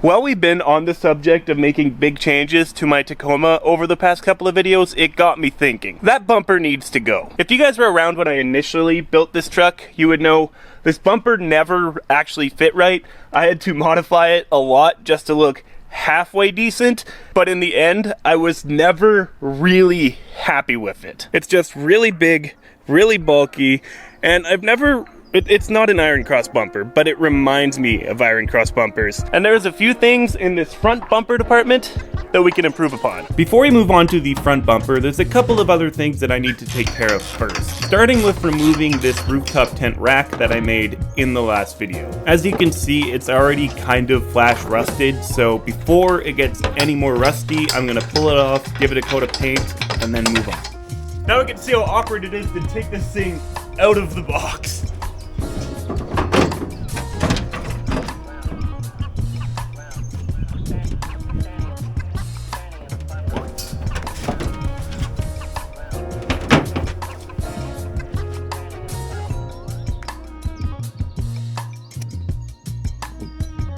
While we've been on the subject of making big changes to my Tacoma over the past couple of videos, it got me thinking. That bumper needs to go. If you guys were around when I initially built this truck, you would know this bumper never actually fit right. I had to modify it a lot just to look halfway decent, but in the end, I was never really happy with it. It's just really big, really bulky, and it's not an Iron Cross bumper, but it reminds me of Iron Cross bumpers. And there's a few things in this front bumper department that we can improve upon. Before we move on to the front bumper, there's a couple of other things that I need to take care of first. Starting with removing this rooftop tent rack that I made in the last video. As you can see, it's already kind of flash rusted, so before it gets any more rusty, I'm gonna pull it off, give it a coat of paint, and then move on. Now we can see how awkward it is to take this thing out of the box.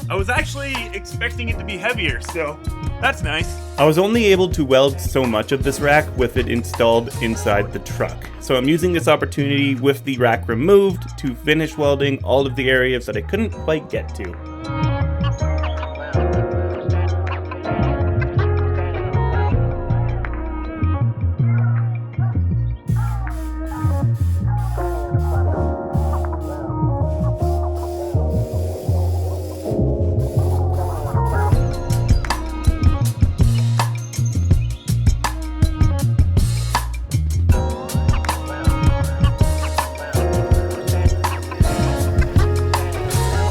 I was actually expecting it to be heavier, so that's nice. I was only able to weld so much of this rack with it installed inside the truck. So I'm using this opportunity with the rack removed to finish welding all of the areas that I couldn't quite get to.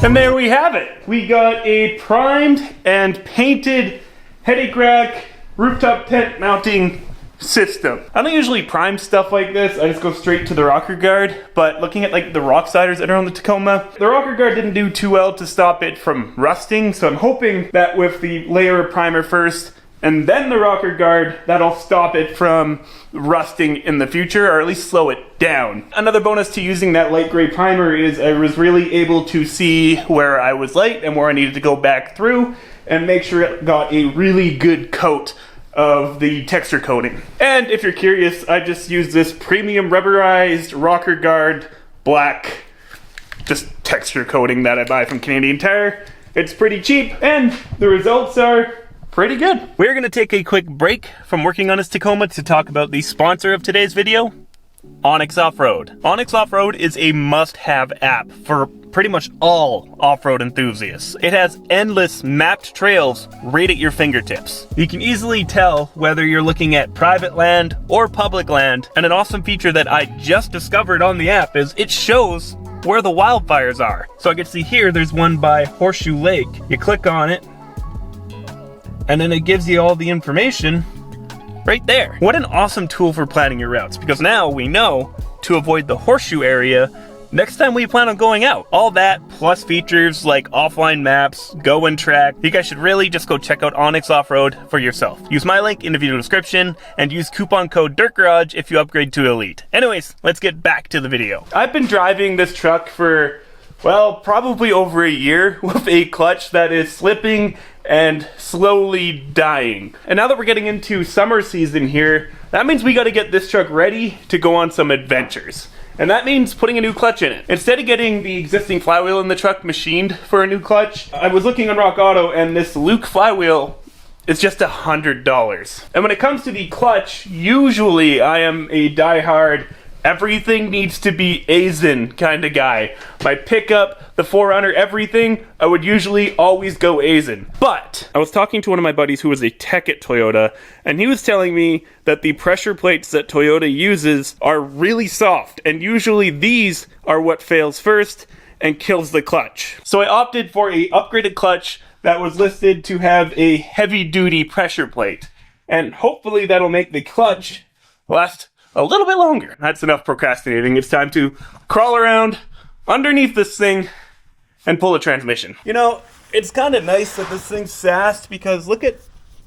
And there we have it. We got a primed and painted headache rack rooftop tent mounting system. I don't usually prime stuff like this. I just go straight to the rocker guard. But looking at like the rock sliders that are on the Tacoma, the rocker guard didn't do too well to stop it from rusting. So I'm hoping that with the layer of primer first and then the rocker guard, that'll stop it from rusting in the future, or at least slow it down. Another bonus to using that light gray primer is I was really able to see where I was light and where I needed to go back through and make sure it got a really good coat of the texture coating. And if you're curious, I just used this premium rubberized rocker guard black just texture coating that I buy from Canadian Tire. It's pretty cheap and the results are pretty good. We're gonna take a quick break from working on this Tacoma to talk about the sponsor of today's video, Onyx Off-Road. Onyx Off-Road is a must-have app for pretty much all off-road enthusiasts. It has endless mapped trails right at your fingertips. You can easily tell whether you're looking at private land or public land, and an awesome feature that I just discovered on the app is it shows where the wildfires are. So I can see here there's one by Horseshoe Lake. You click on it, and then it gives you all the information right there. What an awesome tool for planning your routes, because now we know to avoid the horseshoe area next time we plan on going out. All that plus features like offline maps, go and track. You guys should really just go check out Onyx Off-Road for yourself. Use my link in the video description and use coupon code Dirt.Garage if you upgrade to Elite. Anyways, let's get back to the video. I've been driving this truck for, well, probably over a year with a clutch that is slipping and slowly dying. And now that we're getting into summer season here, that means we gotta get this truck ready to go on some adventures. And that means putting a new clutch in it. Instead of getting the existing flywheel in the truck machined for a new clutch, I was looking on Rock Auto and this Luke flywheel is just $100. And when it comes to the clutch, usually I am a diehard everything needs to be Aisin kind of guy. My pickup, the 4Runner, everything, I would usually always go Aisin. But I was talking to one of my buddies who was a tech at Toyota, and he was telling me that the pressure plates that Toyota uses are really soft, and usually these are what fails first and kills the clutch. So I opted for a upgraded clutch that was listed to have a heavy-duty pressure plate, and hopefully that'll make the clutch last a little bit longer. That's enough procrastinating. It's time to crawl around underneath this thing and pull a transmission. You know, it's kind of nice that this thing's sassed because look at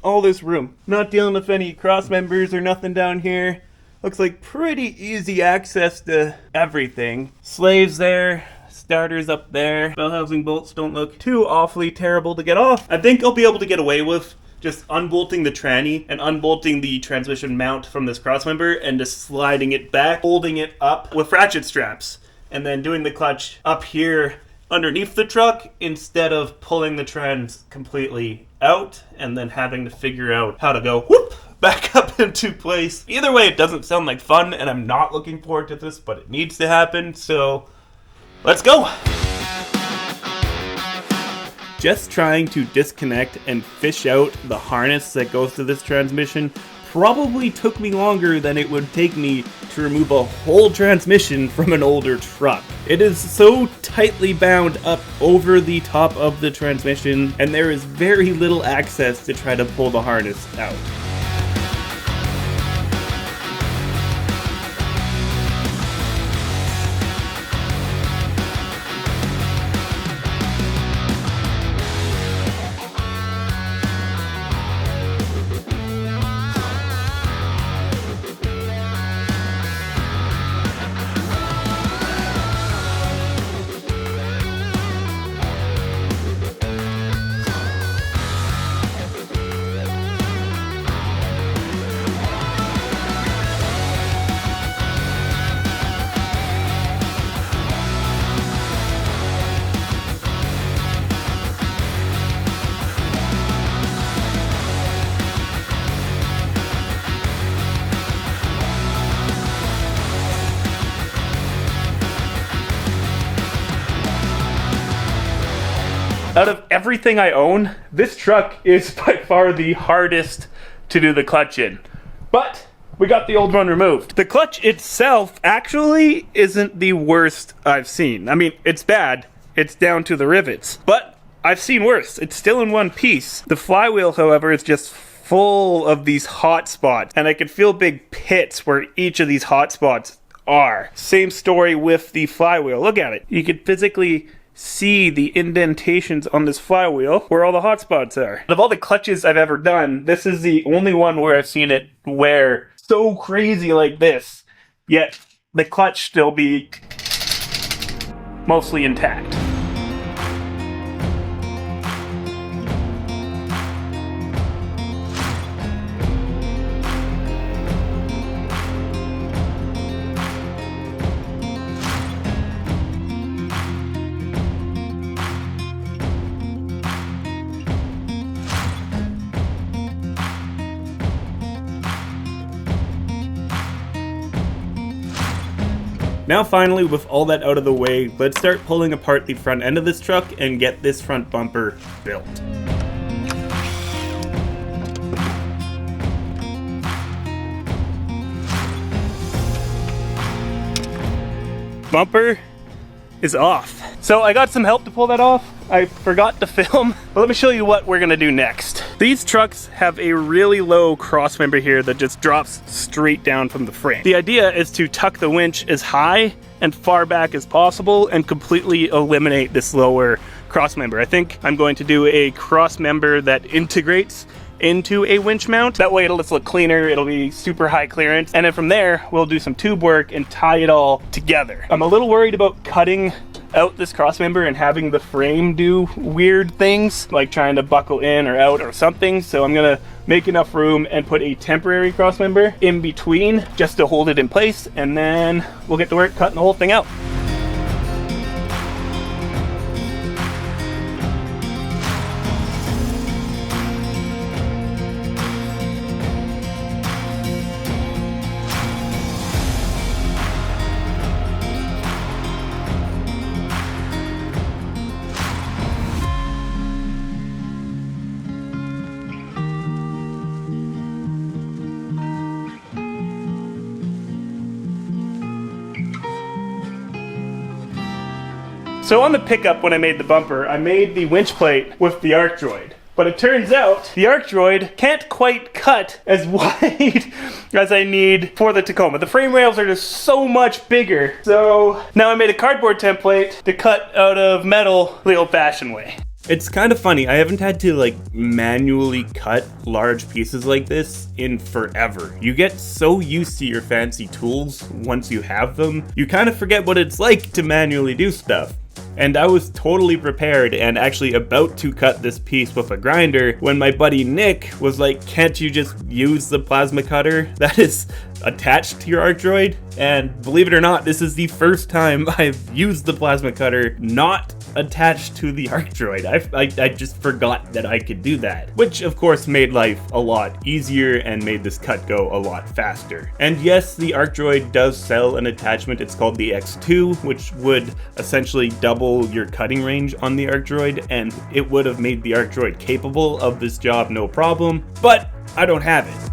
all this room. Not dealing with any cross members or nothing down here. Looks like pretty easy access to everything. Slaves there, starters up there. Bell housing bolts don't look too awfully terrible to get off. I think I'll be able to get away with just unbolting the tranny and unbolting the transmission mount from this crossmember and just sliding it back, holding it up with ratchet straps, and then doing the clutch up here underneath the truck instead of pulling the trans completely out and then having to figure out how to go whoop back up into place. Either way, it doesn't sound like fun, and I'm not looking forward to this, but it needs to happen, so let's go. Just trying to disconnect and fish out the harness that goes to this transmission probably took me longer than it would take me to remove a whole transmission from an older truck. It is so tightly bound up over the top of the transmission, and there is very little access to try to pull the harness out. Out of everything I own, this truck is by far the hardest to do the clutch in. But we got the old one removed. The clutch itself actually isn't the worst I've seen. I mean, it's bad. It's down to the rivets. But I've seen worse. It's still in one piece. The flywheel, however, is just full of these hot spots. And I can feel big pits where each of these hot spots are. Same story with the flywheel. Look at it. You can physically see the indentations on this flywheel where all the hot spots are. Of all the clutches I've ever done, this is the only one where I've seen it wear so crazy like this, yet the clutch still be mostly intact. Now finally, with all that out of the way, let's start pulling apart the front end of this truck and get this front bumper built. Bumper is off. So I got some help to pull that off. I forgot to film, but let me show you what we're gonna do next. These trucks have a really low crossmember here that just drops straight down from the frame. The idea is to tuck the winch as high and far back as possible and completely eliminate this lower crossmember. I think I'm going to do a crossmember that integrates into a winch mount. That way it'll just look cleaner, it'll be super high clearance, and then from there we'll do some tube work and tie it all together. I'm a little worried about cutting out this crossmember and having the frame do weird things, like trying to buckle in or out or something, so I'm gonna make enough room and put a temporary crossmember in between just to hold it in place, and then we'll get to work cutting the whole thing out. So on the pickup when I made the bumper, I made the winch plate with the arc droid. But it turns out the arc droid can't quite cut as wide as I need for the Tacoma. The frame rails are just so much bigger. So now I made a cardboard template to cut out of metal the old-fashioned way. It's kind of funny, I haven't had to manually cut large pieces like this in forever. You get so used to your fancy tools once you have them, you kind of forget what it's like to manually do stuff. And I was totally prepared and actually about to cut this piece with a grinder when my buddy Nick was like, can't you just use the plasma cutter that is attached to your arc droid? And believe it or not, this is the first time I've used the plasma cutter not attached to the arc droid. I just forgot that I could do that, which of course made life a lot easier and made this cut go a lot faster. And yes, the arc droid does sell an attachment. It's called the X2, which would essentially double your cutting range on the arc droid, and it would have made the arc droid capable of this job no problem, but I don't have it.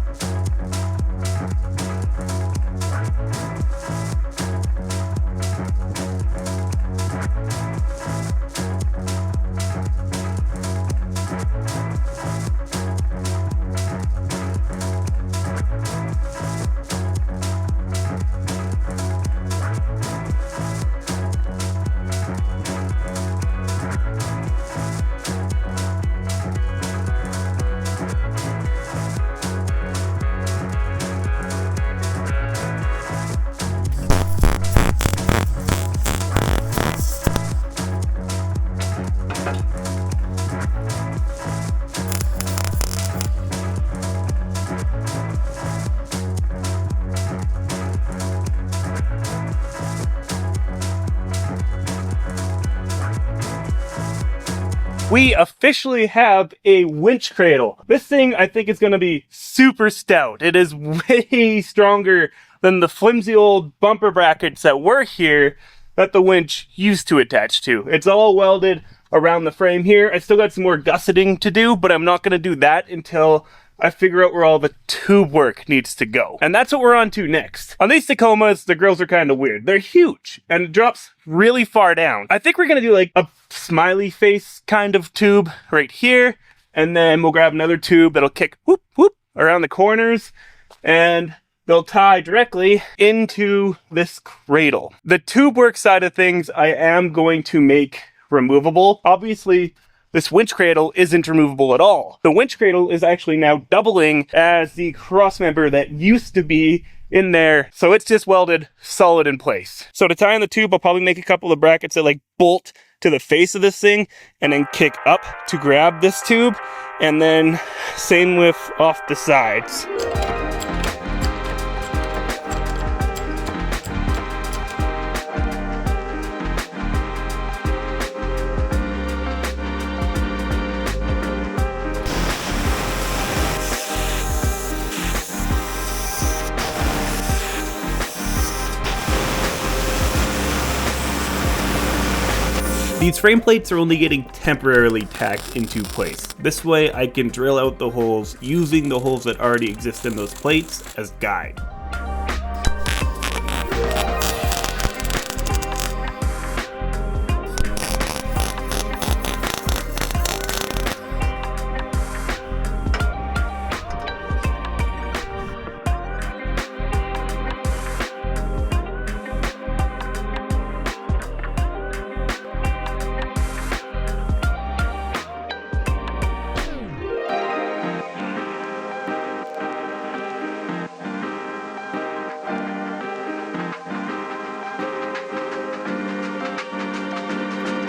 We officially have a winch cradle. This thing I think is going to be super stout. It is way stronger than the flimsy old bumper brackets that were here that the winch used to attach to. It's all welded around the frame here. I still got some more gusseting to do, but I'm not going to do that until I figure out where all the tube work needs to go. And that's what we're on to next. On these Tacomas, the grills are kind of weird. They're huge and it drops really far down. I think we're going to do like a smiley face kind of tube right here. And then we'll grab another tube that'll kick whoop, whoop around the corners. And they'll tie directly into this cradle. The tube work side of things, I am going to make removable. Obviously, this winch cradle isn't removable at all. The winch cradle is actually now doubling as the cross member that used to be in there. So it's just welded solid in place. So to tie on the tube, I'll probably make a couple of brackets that like bolt to the face of this thing and then kick up to grab this tube. And then same with off the sides. These frame plates are only getting temporarily tacked into place. This way I can drill out the holes using the holes that already exist in those plates as guide.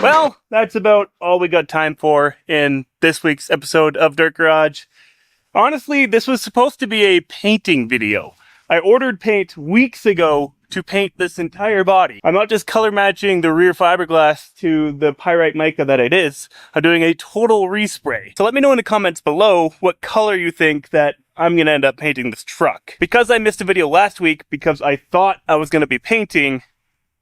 Well, that's about all we got time for in this week's episode of Dirt Garage. Honestly, this was supposed to be a painting video. I ordered paint weeks ago to paint this entire body. I'm not just color matching the rear fiberglass to the pyrite mica that it is. I'm doing a total respray. So let me know in the comments below what color you think that I'm going to end up painting this truck. Because I missed a video last week because I thought I was going to be painting,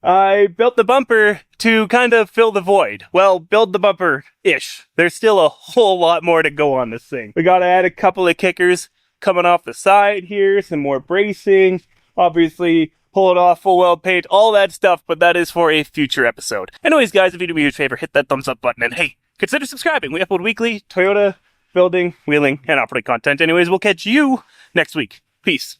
I built the bumper to kind of fill the void. Well, build the bumper-ish. There's still a whole lot more to go on this thing. We gotta add a couple of kickers coming off the side here, some more bracing, obviously pull it off, full weld paint, all that stuff, but that is for a future episode. Anyways, guys, if you do me a huge favor, hit that thumbs up button, and hey, consider subscribing. We upload weekly Toyota, building, wheeling, and off-road content. Anyways, we'll catch you next week. Peace.